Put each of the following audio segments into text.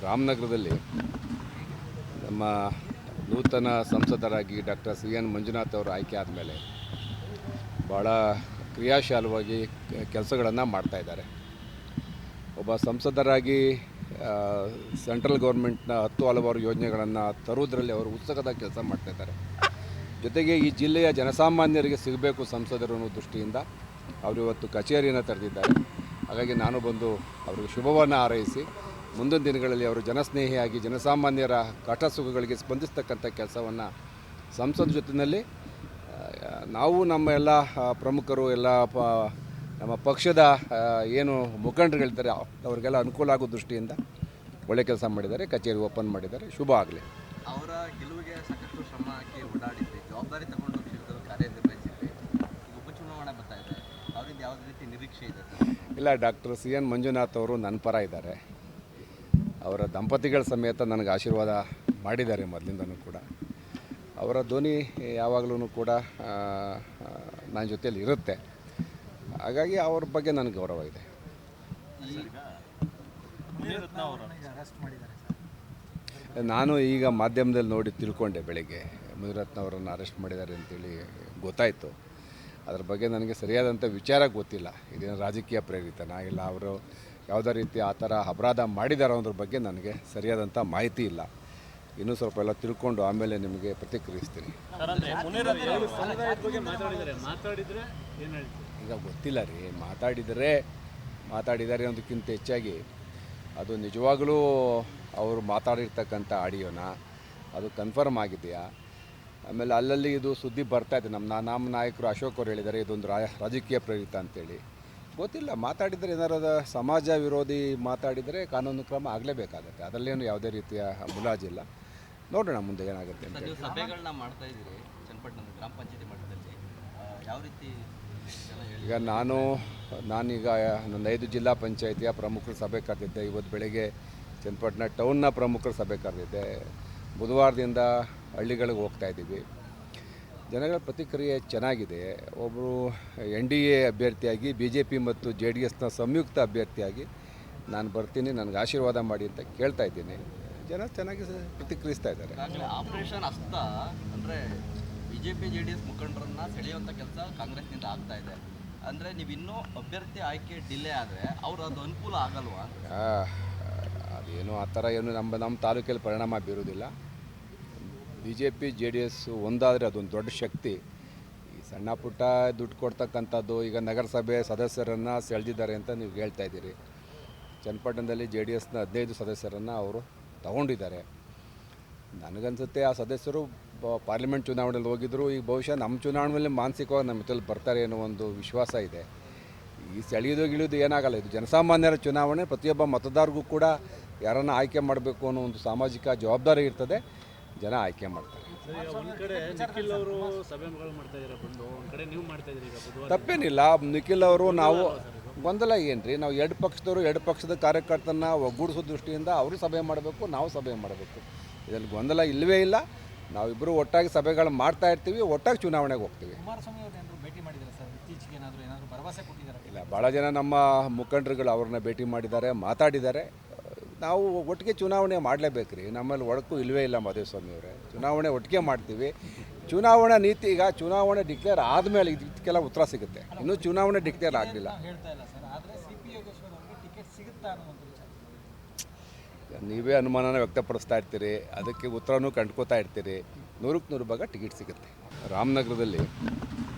ರಾಮನಗರದಲ್ಲಿ ನಮ್ಮ ನೂತನ ಸಂಸದರಾಗಿ ಡಾಕ್ಟರ್ ಸಿ ಎನ್ ಮಂಜುನಾಥ್ ಅವರು ಆಯ್ಕೆ ಆದಮೇಲೆ ಭಾಳ ಕ್ರಿಯಾಶೀಲವಾಗಿ ಕೆಲಸಗಳನ್ನು ಮಾಡ್ತಾಯಿದ್ದಾರೆ. ಒಬ್ಬ ಸಂಸದರಾಗಿ ಸೆಂಟ್ರಲ್ ಗೌರ್ಮೆಂಟ್ನ 10 ಹಲವಾರು ಯೋಜನೆಗಳನ್ನು ತರುವುದರಲ್ಲಿ ಅವರು ಉತ್ಸುಕದ ಕೆಲಸ ಮಾಡ್ತಾಯಿದ್ದಾರೆ. ಜೊತೆಗೆ ಈ ಜಿಲ್ಲೆಯ ಜನಸಾಮಾನ್ಯರಿಗೆ ಸಿಗಬೇಕು ಸಂಸದರು ಅನ್ನೋ ದೃಷ್ಟಿಯಿಂದ ಅವರು ಇವತ್ತು ಕಚೇರಿಯನ್ನು ತೆರೆದಿದ್ದಾರೆ. ಹಾಗಾಗಿ ನಾನು ಬಂದು ಅವರಿಗೆ ಶುಭವನ್ನು ಹಾರೈಸಿ ಮುಂದಿನ ದಿನಗಳಲ್ಲಿ ಅವರು ಜನಸ್ನೇಹಿಯಾಗಿ ಜನಸಾಮಾನ್ಯರ ಕಷ್ಟ ಸುಖಗಳಿಗೆ ಸ್ಪಂದಿಸ್ತಕ್ಕಂಥ ಕೆಲಸವನ್ನು ಸಂಸದ ಜೊತೆಯಲ್ಲಿ ನಾವು ನಮ್ಮ ಎಲ್ಲ ಪ್ರಮುಖರು ಎಲ್ಲ ನಮ್ಮ ಪಕ್ಷದ ಏನು ಮುಖಂಡರುಗಳಿದ್ದಾರೆ ಅವರಿಗೆಲ್ಲ ಅನುಕೂಲ ಆಗೋ ದೃಷ್ಟಿಯಿಂದ ಒಳ್ಳೆ ಕೆಲಸ ಮಾಡಿದ್ದಾರೆ. ಕಚೇರಿ ಓಪನ್ ಮಾಡಿದ್ದಾರೆ. ಶುಭ ಆಗಲಿ. ಅವರ ಗೆಲುವಿಗೆ ಸಾಕಷ್ಟು ಶ್ರಮ ಹಾಕಿ ಓಡಾಡಿದ್ರಿ, ಜವಾಬ್ದಾರಿ ತಗೊಂಡು ಕ್ಷೇತ್ರದಲ್ಲಿ ಕಾರ್ಯನಿರ್ವಹಿಸಿದ್ರಿ. ಈಗ ಉಪಚುನಾವಣೆ ಬರ್ತಾ ಇದೆ, ಅವರಿಂದ ಯಾವುದೇ ರೀತಿ ನಿರೀಕ್ಷೆ ಇದೆ? ಇಲ್ಲ, ಡಾಕ್ಟರ್ ಸಿ ಎನ್ ಮಂಜುನಾಥ್ ಅವರು ನನ್ನ ಪರ ಇದ್ದಾರೆ. ಅವರ ದಂಪತಿಗಳ ಸಮೇತ ನನಗೆ ಆಶೀರ್ವಾದ ಮಾಡಿದ್ದಾರೆ ಮೊದಲಿಂದನೂ ಕೂಡ. ಅವರ ಧ್ವನಿ ಯಾವಾಗಲೂ ಕೂಡ ನನ್ನ ಜೊತೆಯಲ್ಲಿ ಇರುತ್ತೆ. ಹಾಗಾಗಿ ಅವ್ರ ಬಗ್ಗೆ ನನಗೆ ಗೌರವ ಇದೆ. ನಾನು ಈಗ ಮಾಧ್ಯಮದಲ್ಲಿ ನೋಡಿ ತಿಳ್ಕೊಂಡೆ, ಬೆಳಿಗ್ಗೆ ಮುನಿರತ್ನ ಅವರನ್ನು ಅರೆಸ್ಟ್ ಮಾಡಿದ್ದಾರೆ ಅಂತೇಳಿ ಗೊತ್ತಾಯಿತು. ಅದ್ರ ಬಗ್ಗೆ ನನಗೆ ಸರಿಯಾದಂಥ ವಿಚಾರ ಗೊತ್ತಿಲ್ಲ. ಇದೇನು ರಾಜಕೀಯ ಪ್ರೇರಿತನಾ ಇಲ್ಲ ಅವರು ಯಾವುದೇ ರೀತಿ ಆ ಥರ ಅಪರಾಧ ಮಾಡಿದಾರೋ ಅನ್ನೋದ್ರ ಬಗ್ಗೆ ನನಗೆ ಸರಿಯಾದಂಥ ಮಾಹಿತಿ ಇಲ್ಲ. ಇನ್ನೂ ಸ್ವಲ್ಪ ಎಲ್ಲ ತಿಳ್ಕೊಂಡು ಆಮೇಲೆ ನಿಮಗೆ ಪ್ರತಿಕ್ರಿಯಿಸ್ತೀನಿ. ಈಗ ಗೊತ್ತಿಲ್ಲ ರೀ, ಮಾತಾಡಿದ್ದಾರೆ ಅನ್ನೋದಕ್ಕಿಂತ ಹೆಚ್ಚಾಗಿ ಅದು ನಿಜವಾಗಲೂ ಅವರು ಮಾತಾಡಿರ್ತಕ್ಕಂಥ ಆಡಿಯೋನ ಅದು ಕನ್ಫರ್ಮ್ ಆಗಿದೆಯಾ? ಆಮೇಲೆ ಅಲ್ಲಲ್ಲಿ ಇದು ಸುದ್ದಿ ಬರ್ತಾಯಿದೆ. ನಮ್ಮ ನಾಯಕರು ಅಶೋಕ್ ಅವರು ಹೇಳಿದ್ದಾರೆ ಇದೊಂದು ರಾಜಕೀಯ ಪ್ರೇರಿತ ಅಂತೇಳಿ. ಗೊತ್ತಿಲ್ಲ, ಮಾತಾಡಿದರೆ ಏನಾರು ಸಮಾಜ ವಿರೋಧಿ ಮಾತಾಡಿದರೆ ಕಾನೂನು ಕ್ರಮ ಆಗಲೇಬೇಕಾಗತ್ತೆ. ಅದರಲ್ಲೇನು ಯಾವುದೇ ರೀತಿಯ ಮುಲಾಜಿಲ್ಲ. ನೋಡೋಣ ಮುಂದೆ ಏನಾಗುತ್ತೆ ಅಂತ. ನೀವು ಸಭೆಗಳನ್ನ ಮಾಡ್ತಾ ಇದ್ದೀರಿ ಚನ್ನಪಟ್ಟಣ ಗ್ರಾಮ ಪಂಚಾಯತಿ ಮಟ್ಟದಲ್ಲಿ, ಯಾವ ರೀತಿ? ಈಗ ನಾನೀಗ ನನ್ನ 5 ಜಿಲ್ಲಾ ಪಂಚಾಯತಿಯ ಪ್ರಮುಖರ ಸಭೆ ಕರೆದಿದ್ದೆ. ಇವತ್ತು ಬೆಳಗ್ಗೆ ಚನ್ನಪಟ್ಟಣ ಟೌನ್ನ ಪ್ರಮುಖರ ಸಭೆ ಕರೆದಿದ್ದೆ. ಬುಧವಾರದಿಂದ ಹಳ್ಳಿಗಳಿಗೆ ಹೋಗ್ತಾಯಿದ್ದೀವಿ. ಜನಗಳ ಪ್ರತಿಕ್ರಿಯೆ ಚೆನ್ನಾಗಿದೆ. ಒಬ್ಬರು NDA ಅಭ್ಯರ್ಥಿಯಾಗಿ BJP ಮತ್ತು JDSನ ಸಂಯುಕ್ತ ಅಭ್ಯರ್ಥಿಯಾಗಿ ನಾನು ಬರ್ತೀನಿ, ನನಗೆ ಆಶೀರ್ವಾದ ಮಾಡಿ ಅಂತ ಕೇಳ್ತಾ ಇದ್ದೀನಿ. ಜನ ಚೆನ್ನಾಗಿ ಪ್ರತಿಕ್ರಿಯಿಸ್ತಾ ಇದ್ದಾರೆ. ಆಪರೇಷನ್ ಹಸ್ತ ಅಂದರೆ BJP JDS ಮುಖಂಡರನ್ನ ಸೆಳೆಯುವಂಥ ಕೆಲಸ ಕಾಂಗ್ರೆಸ್ನಿಂದ ಆಗ್ತಾ ಇದೆ. ಅಂದರೆ ನೀವು ಇನ್ನೂ ಅಭ್ಯರ್ಥಿ ಆಯ್ಕೆ ಡಿಲೇ ಆದರೆ ಅವರು ಅದು ಅನುಕೂಲ ಆಗಲ್ವಾ? ಅದೇನು ಆ ಥರ ಏನು ನಮ್ಮ ತಾಲೂಕಲ್ಲಿ ಪರಿಣಾಮ ಬೀರೋದಿಲ್ಲ. BJP JDS ಒಂದಾದರೆ ಅದೊಂದು ದೊಡ್ಡ ಶಕ್ತಿ. ಈ ಸಣ್ಣ ಪುಟ್ಟ ದುಡ್ಡು ಕೊಡ್ತಕ್ಕಂಥದ್ದು, ಈಗ ನಗರಸಭೆ ಸದಸ್ಯರನ್ನು ಸೆಳೆದಿದ್ದಾರೆ ಅಂತ ನೀವು ಹೇಳ್ತಾ ಇದ್ದೀರಿ. ಚನ್ನಪಟ್ಟಣದಲ್ಲಿ JDSನ 15 ಸದಸ್ಯರನ್ನು ಅವರು ತಗೊಂಡಿದ್ದಾರೆ. ನನಗನ್ಸುತ್ತೆ ಆ ಸದಸ್ಯರು ಪಾರ್ಲಿಮೆಂಟ್ ಚುನಾವಣೆಯಲ್ಲಿ ಹೋಗಿದ್ದರು. ಈಗ ಬಹುಶಃ ನಮ್ಮ ಚುನಾವಣೆಯಲ್ಲಿ ಮಾನಸಿಕವಾಗಿ ನಮ್ಮ ಜೊತೆಲಿ ಬರ್ತಾರೆ ಅನ್ನೋ ಒಂದು ವಿಶ್ವಾಸ ಇದೆ. ಈ ಸೆಳೆಯೋದು ಏನಾಗಲ್ಲ. ಇದು ಜನಸಾಮಾನ್ಯರ ಚುನಾವಣೆ. ಪ್ರತಿಯೊಬ್ಬ ಮತದಾರರಿಗೂ ಕೂಡ ಯಾರನ್ನು ಆಯ್ಕೆ ಮಾಡಬೇಕು ಅನ್ನೋ ಒಂದು ಸಾಮಾಜಿಕ ಜವಾಬ್ದಾರಿ ಇರ್ತದೆ. ಜನ ಆಯ್ಕೆ ಮಾಡ್ತಾರೆ. ತಪ್ಪೇನಿಲ್ಲ. ನಿಖಿಲ್ ಅವರು ನಾವು ಗೊಂದಲ ಏನು ರೀ, ನಾವು 2 ಪಕ್ಷದವರು 2 ಪಕ್ಷದ ಕಾರ್ಯಕರ್ತರನ್ನ ಒಗ್ಗೂಡಿಸೋ ದೃಷ್ಟಿಯಿಂದ ಅವರು ಸಭೆ ಮಾಡಬೇಕು, ನಾವು ಸಭೆ ಮಾಡಬೇಕು. ಇದರಲ್ಲಿ ಗೊಂದಲ ಇಲ್ಲವೇ ಇಲ್ಲ. ನಾವಿಬ್ಬರು ಒಟ್ಟಾಗಿ ಸಭೆಗಳು ಮಾಡ್ತಾ ಇರ್ತೀವಿ, ಒಟ್ಟಾಗಿ ಚುನಾವಣೆಗೆ ಹೋಗ್ತೀವಿ. ಇಲ್ಲ, ಭಾಳ ಜನ ನಮ್ಮ ಮುಖಂಡರುಗಳು ಅವ್ರನ್ನ ಭೇಟಿ ಮಾಡಿದ್ದಾರೆ, ಮಾತಾಡಿದ್ದಾರೆ. ನಾವು ಒಟ್ಟಿಗೆ ಚುನಾವಣೆ ಮಾಡಲೇಬೇಕು ರೀ. ನಮ್ಮಲ್ಲಿ ಒಡಕು ಇಲ್ಲವೇ ಇಲ್ಲ ಮಾದೇವಸ್ವಾಮಿ ಅವರೇ. ಚುನಾವಣೆ ಒಟ್ಟಿಗೆ ಮಾಡ್ತೀವಿ. ಚುನಾವಣಾ ನೀತಿ ಈಗ ಚುನಾವಣೆ ಡಿಕ್ಲೇರ್ ಆದಮೇಲೆ ಇದಕ್ಕೆಲ್ಲ ಉತ್ತರ ಸಿಗುತ್ತೆ. ಇನ್ನೂ ಚುನಾವಣೆ ಡಿಕ್ಲೇರ್ ಆಗಲಿಲ್ಲ. ನೀವೇ ಅನುಮಾನನ ವ್ಯಕ್ತಪಡಿಸ್ತಾ ಇರ್ತೀರಿ, ಅದಕ್ಕೆ ಉತ್ತರನೂ ಕಂಡ್ಕೋತಾ ಇರ್ತೀರಿ. 100ಕ್ಕೆ 100 ಭಾಗ ಟಿಕೆಟ್ ಸಿಗುತ್ತೆ. ರಾಮನಗರದಲ್ಲಿ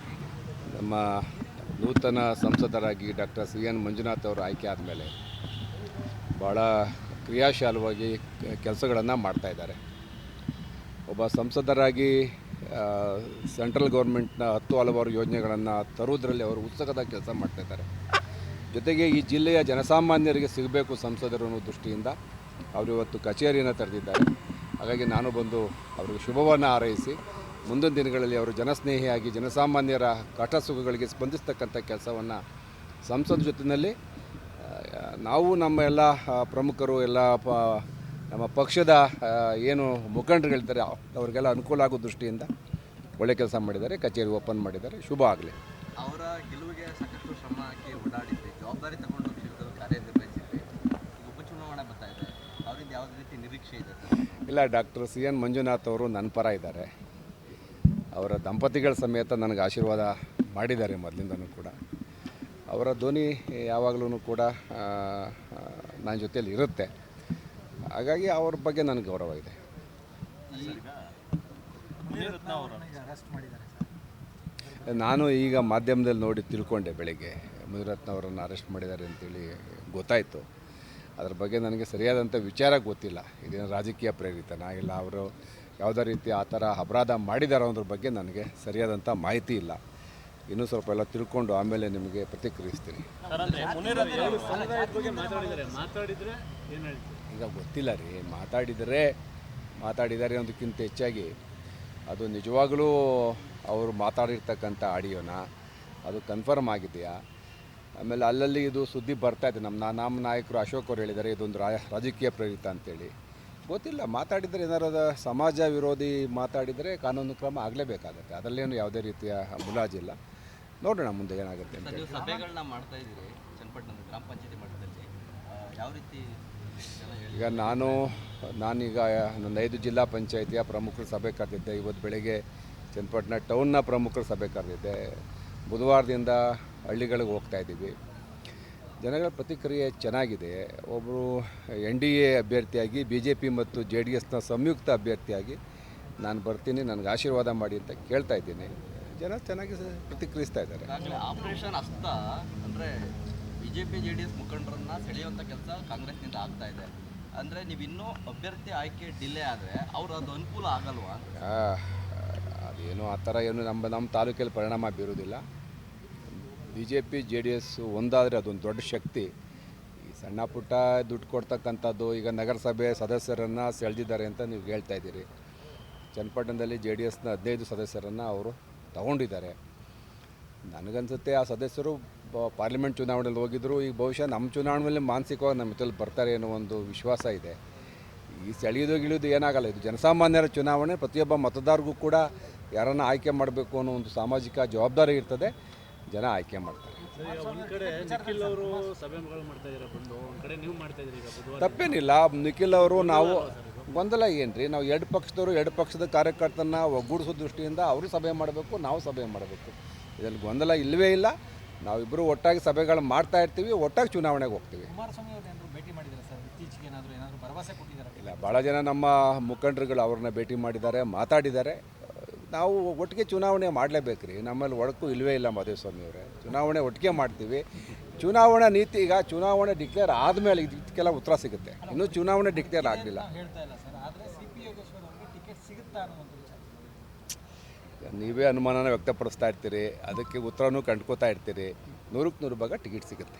ನಮ್ಮ ನೂತನ ಸಂಸದರಾಗಿ ಡಾಕ್ಟರ್ ಸಿ ಎನ್ ಮಂಜುನಾಥ್ ಅವರು ಆಯ್ಕೆ ಆದಮೇಲೆ ಭಾಳ ಕ್ರಿಯಾಶೀಲವಾಗಿ ಕೆಲಸಗಳನ್ನು ಮಾಡ್ತಾಯಿದ್ದಾರೆ. ಒಬ್ಬ ಸಂಸದರಾಗಿ ಸೆಂಟ್ರಲ್ ಗೌರ್ಮೆಂಟ್ನ 10 ಹಲವಾರು ಯೋಜನೆಗಳನ್ನು ತರುವುದರಲ್ಲಿ ಅವರು ಉತ್ಸುಕದ ಕೆಲಸ ಮಾಡ್ತಾಯಿದ್ದಾರೆ. ಜೊತೆಗೆ ಈ ಜಿಲ್ಲೆಯ ಜನಸಾಮಾನ್ಯರಿಗೆ ಸಿಗಬೇಕು ಸಂಸದರು ಅನ್ನೋ ದೃಷ್ಟಿಯಿಂದ ಅವರು ಇವತ್ತು ಕಚೇರಿಯನ್ನು ತೆರೆದಿದ್ದಾರೆ. ಹಾಗಾಗಿ ನಾನು ಬಂದು ಅವರಿಗೆ ಶುಭವನ್ನು ಹಾರೈಸಿ ಮುಂದಿನ ದಿನಗಳಲ್ಲಿ ಅವರು ಜನಸ್ನೇಹಿಯಾಗಿ ಜನಸಾಮಾನ್ಯರ ಕಷ್ಟ ಸುಖಗಳಿಗೆ ಸ್ಪಂದಿಸ್ತಕ್ಕಂಥ ಕೆಲಸವನ್ನು ಸಂಸದ ಜೊತೆಯಲ್ಲಿ ನಾವು ನಮ್ಮ ಎಲ್ಲ ಪ್ರಮುಖರು ಎಲ್ಲ ನಮ್ಮ ಪಕ್ಷದ ಏನು ಮುಖಂಡರುಗಳಿದ್ದಾರೆ ಅವರಿಗೆಲ್ಲ ಅನುಕೂಲ ಆಗೋ ದೃಷ್ಟಿಯಿಂದ ಒಳ್ಳೆ ಕೆಲಸ ಮಾಡಿದ್ದಾರೆ. ಕಚೇರಿ ಓಪನ್ ಮಾಡಿದ್ದಾರೆ. ಶುಭ ಆಗಲಿ. ಅವರ ಗೆಲುವಿಗೆ ಸಾಕಷ್ಟು ಶ್ರಮ ಹಾಕಿ ಓಡಾಡಿದ್ರಿ, ಜವಾಬ್ದಾರಿ ತಗೊಂಡು ಕ್ಷೇತ್ರದಲ್ಲಿ ಕಾರ್ಯನಿರ್ವಹಿಸಿದ್ರಿ. ಈಗ ಉಪಚುನಾವಣೆ ಬರ್ತಾ ಇದೆ, ಅವರಿಂದ ಯಾವ ರೀತಿ ನಿರೀಕ್ಷೆ ಇದೆ ಸರ್? ಇಲ್ಲ, ಡಾಕ್ಟರ್ ಸಿ ಎನ್ ಮಂಜುನಾಥ್ ಅವರು ನನ್ನ ಪರ ಇದ್ದಾರೆ. ಅವರ ದಂಪತಿಗಳ ಸಮೇತ ನನಗೆ ಆಶೀರ್ವಾದ ಮಾಡಿದ್ದಾರೆ ಮೊದಲಿಂದನೂ ಕೂಡ. ಅವರ ಧ್ವನಿ ಯಾವಾಗಲೂ ಕೂಡ ನನ್ನ ಜೊತೆಯಲ್ಲಿ ಇರುತ್ತೆ. ಹಾಗಾಗಿ ಅವ್ರ ಬಗ್ಗೆ ನನಗೆ ಗೌರವ ಇದೆ. ನಾನು ಈಗ ಮಾಧ್ಯಮದಲ್ಲಿ ನೋಡಿ ತಿಳ್ಕೊಂಡೆ ಬೆಳಿಗ್ಗೆ ಮುನಿರತ್ನ ಅವರನ್ನು ಅರೆಸ್ಟ್ ಮಾಡಿದ್ದಾರೆ ಅಂತೇಳಿ ಗೊತ್ತಾಯಿತು. ಅದ್ರ ಬಗ್ಗೆ ನನಗೆ ಸರಿಯಾದಂಥ ವಿಚಾರ ಗೊತ್ತಿಲ್ಲ. ಇದೇನು ರಾಜಕೀಯ ಪ್ರೇರಿತನಾ ಇಲ್ಲ ಅವರು ಯಾವುದೇ ರೀತಿ ಆ ಥರ ಅಪರಾಧ ಮಾಡಿದಾರೋ ಅನ್ನೋದ್ರ ಬಗ್ಗೆ ನನಗೆ ಸರಿಯಾದಂಥ ಮಾಹಿತಿ ಇಲ್ಲ. ಇನ್ನೂ ಸ್ವಲ್ಪ ಎಲ್ಲ ತಿಳ್ಕೊಂಡು ಆಮೇಲೆ ನಿಮಗೆ ಪ್ರತಿಕ್ರಿಯಿಸ್ತೀನಿ. ಈಗ ಗೊತ್ತಿಲ್ಲ ರೀ, ಮಾತಾಡಿದ್ದಾರೆ ಅನ್ನೋದಕ್ಕಿಂತ ಹೆಚ್ಚಾಗಿ ಅದು ನಿಜವಾಗಲೂ ಅವರು ಮಾತಾಡಿರ್ತಕ್ಕಂಥ ಆಡಿಯೋನ ಅದು ಕನ್ಫರ್ಮ್ ಆಗಿದೆಯಾ? ಆಮೇಲೆ ಅಲ್ಲಲ್ಲಿ ಇದು ಸುದ್ದಿ ಬರ್ತಾಯಿದೆ. ನಮ್ಮ ನಾಯಕರು ಅಶೋಕ್ ಅವರು ಹೇಳಿದ್ದಾರೆ ಇದೊಂದು ರಾಜಕೀಯ ಪ್ರೇರಿತ ಅಂತೇಳಿ. ಗೊತ್ತಿಲ್ಲ, ಮಾತಾಡಿದರೆ ಏನಾರು ಸಮಾಜ ವಿರೋಧಿ ಮಾತಾಡಿದರೆ ಕಾನೂನು ಕ್ರಮ ಆಗಲೇಬೇಕಾಗತ್ತೆ. ಅದರಲ್ಲೇನು ಯಾವುದೇ ರೀತಿಯ ಮುಲಾಜಿಲ್ಲ. ನೋಡೋಣ ಮುಂದೆ ಏನಾಗುತ್ತೆ ಅಂತ. ನೀವು ಸಭೆಗಳನ್ನ ಮಾಡ್ತಾ ಇದ್ದೀರಿ ಚನ್ನಪಟ್ಟಣದ ಗ್ರಾಮ ಪಂಚಾಯತಿ ಮಟ್ಟದಲ್ಲಿ, ಯಾವ ರೀತಿ ಜನ ಹೇಳಿ? ಈಗ ನಾನೀಗ ನನ್ನ 5 ಜಿಲ್ಲಾ ಪಂಚಾಯಿತಿಯ ಪ್ರಮುಖರ ಸಭೆ ಕರೆದಿದ್ದೆ. ಇವತ್ತು ಬೆಳಗ್ಗೆ ಚನ್ನಪಟ್ಟಣ ಟೌನ್ನ ಪ್ರಮುಖರ ಸಭೆ ಕರೆದಿದ್ದೆ. ಬುಧವಾರದಿಂದ ಹಳ್ಳಿಗಳಿಗೆ ಹೋಗ್ತಾ ಇದ್ದೀವಿ. ಜನಗಳ ಪ್ರತಿಕ್ರಿಯೆ ಚೆನ್ನಾಗಿದೆ. ಒಬ್ಬರು NDA ಅಭ್ಯರ್ಥಿಯಾಗಿ BJP ಮತ್ತು JDSನ ಸಂಯುಕ್ತ ಅಭ್ಯರ್ಥಿಯಾಗಿ ನಾನು ಬರ್ತೀನಿ, ನನಗೆ ಆಶೀರ್ವಾದ ಮಾಡಿ ಅಂತ ಕೇಳ್ತಾ ಇದ್ದೀನಿ. ಜನ ಚೆನ್ನಾಗಿ ಪ್ರತಿಕ್ರಿಯಿಸ್ತಾ ಇದ್ದಾರೆ. ಈಗಾಗಲೇ ಆಪರೇಷನ್ ಹಸ್ತ ಅಂದರೆ BJP JDS ಮುಖಂಡರನ್ನ ಸೆಳೆಯುವಂಥ ಕೆಲಸ ಕಾಂಗ್ರೆಸ್ನಿಂದ ಆಗ್ತಾ ಇದೆ. ಅಂದರೆ ನೀವು ಇನ್ನೂ ಅಭ್ಯರ್ಥಿ ಆಯ್ಕೆ ಡಿಲೇ ಆದರೆ ಅವ್ರು ಅದು ಅನುಕೂಲ ಆಗಲ್ವಾ? ಅದೇನು ಆ ಥರ ಏನು ನಮ್ಮ ತಾಲೂಕಲ್ಲಿ ಪರಿಣಾಮ ಬೀರೋದಿಲ್ಲ. BJP JDS ಒಂದಾದರೆ ಅದೊಂದು ದೊಡ್ಡ ಶಕ್ತಿ. ಈ ಸಣ್ಣ ಪುಟ್ಟ ದುಡ್ಡು ಕೊಡ್ತಕ್ಕಂಥದ್ದು, ಈಗ ನಗರಸಭೆ ಸದಸ್ಯರನ್ನು ಸೆಳೆದಿದ್ದಾರೆ ಅಂತ ನೀವು ಹೇಳ್ತಾ ಇದ್ದೀರಿ. ಚನ್ನಪಟ್ಟಣದಲ್ಲಿ JDSನ 15 ಸದಸ್ಯರನ್ನು ಅವರು ತಗೊಂಡಿದ್ದಾರೆ. ನನಗನ್ಸುತ್ತೆ ಆ ಸದಸ್ಯರು ಪಾರ್ಲಿಮೆಂಟ್ ಚುನಾವಣೆಯಲ್ಲಿ ಹೋಗಿದ್ದರು. ಈಗ ಬಹುಶಃ ನಮ್ಮ ಚುನಾವಣೆಯಲ್ಲಿ ಮಾನಸಿಕವಾಗಿ ನಮ್ಮ ಜೊತೆಲಿ ಬರ್ತಾರೆ ಅನ್ನೋ ಒಂದು ವಿಶ್ವಾಸ ಇದೆ. ಈ ಸೆಳೆಯೋದು ಏನಾಗಲ್ಲ. ಇದು ಜನಸಾಮಾನ್ಯರ ಚುನಾವಣೆ. ಪ್ರತಿಯೊಬ್ಬ ಮತದಾರರಿಗೂ ಕೂಡ ಯಾರನ್ನು ಆಯ್ಕೆ ಮಾಡಬೇಕು ಅನ್ನೋ ಒಂದು ಸಾಮಾಜಿಕ ಜವಾಬ್ದಾರಿ ಇರ್ತದೆ. ಜನ ಆಯ್ಕೆ ಮಾಡ್ತಾರೆ. ಒಂದು ಕಡೆ ನಿಖಿಲ್ ಅವರು ಸಭೆಗಳು ಮಾಡ್ತಾ ಇದ್ದಾರೆ ಬಂದು, ಒಂದು ಕಡೆ ನೀವು ಮಾಡ್ತಾ ಇದ್ದೀರಿ. ಈಗ ಬುಧವಾರ ತಪ್ಪೇನಿಲ್ಲ. ನಿಖಿಲ್ ಅವರು ನಾವು ಗೊಂದಲ ಏನ್ರಿ, ನಾವು 2 ಪಕ್ಷದವರು 2 ಪಕ್ಷದ ಕಾರ್ಯಕರ್ತರನ್ನ ಒಗ್ಗೂಡಿಸೋ ದೃಷ್ಟಿಯಿಂದ ಅವರು ಸಭೆ ಮಾಡಬೇಕು, ನಾವು ಸಭೆ ಮಾಡಬೇಕು. ಇದರಲ್ಲಿ ಗೊಂದಲ ಇಲ್ಲವೇ ಇಲ್ಲ. ನಾವಿಬ್ಬರು ಒಟ್ಟಾಗಿ ಸಭೆಗಳು ಮಾಡ್ತಾ ಇರ್ತೀವಿ, ಒಟ್ಟಾಗಿ ಚುನಾವಣೆಗೆ ಹೋಗ್ತೀವಿ. ಕುಮಾರಸ್ವಾಮಿ ಅವ್ರನ್ನ ಭೇಟಿ ಮಾಡಿದ್ದಾರೆ ಸರ್, ಇತ್ತೀಚೆಗೆ ಏನಾದರೂ ಭರವಸೆ ಕೊಟ್ಟಿದ್ದಾರೆ? ಇಲ್ಲ, ಭಾಳ ಜನ ನಮ್ಮ ಮುಖಂಡರುಗಳು ಅವ್ರನ್ನ ಭೇಟಿ ಮಾಡಿದ್ದಾರೆ, ಮಾತಾಡಿದ್ದಾರೆ. ನಾವು ಒಟ್ಟಿಗೆ ಚುನಾವಣೆ ಮಾಡಲೇಬೇಕು ರೀ. ನಮ್ಮಲ್ಲಿ ಒಡಕು ಇಲ್ಲವೇ ಇಲ್ಲ ಮಾಧುಸ್ವಾಮಿ ಅವರೇ. ಚುನಾವಣೆ ಒಟ್ಟಿಗೆ ಮಾಡ್ತೀವಿ. ಚುನಾವಣಾ ನೀತಿ ಈಗ ಚುನಾವಣೆ ಡಿಕ್ಲೇರ್ ಆದಮೇಲೆ ಇದಕ್ಕೆಲ್ಲ ಉತ್ತರ ಸಿಗುತ್ತೆ. ಇನ್ನೂ ಚುನಾವಣೆ ಡಿಕ್ಲೇರ್ ಆಗಲಿಲ್ಲ. ಹೇಳ್ತಾ ಇಲ್ಲ ಸರ್, ಆದರೆ CP ಯೋಗೇಶ್ವರ್ ಅವರಿಗೆ ಟಿಕೆಟ್ ಸಿಗುತ್ತಾ ಅನ್ನುವಂಥ ವಿಚಾರ ನೀವೇ ಅನುಮಾನನ ವ್ಯಕ್ತಪಡಿಸ್ತಾ ಇರ್ತೀರಿ, ಅದಕ್ಕೆ ಉತ್ತರನೂ ಕಂಡ್ಕೋತಾ ಇರ್ತೀರಿ. 100ಕ್ಕೆ 100 ಭಾಗ ಟಿಕೆಟ್ ಸಿಗುತ್ತೆ.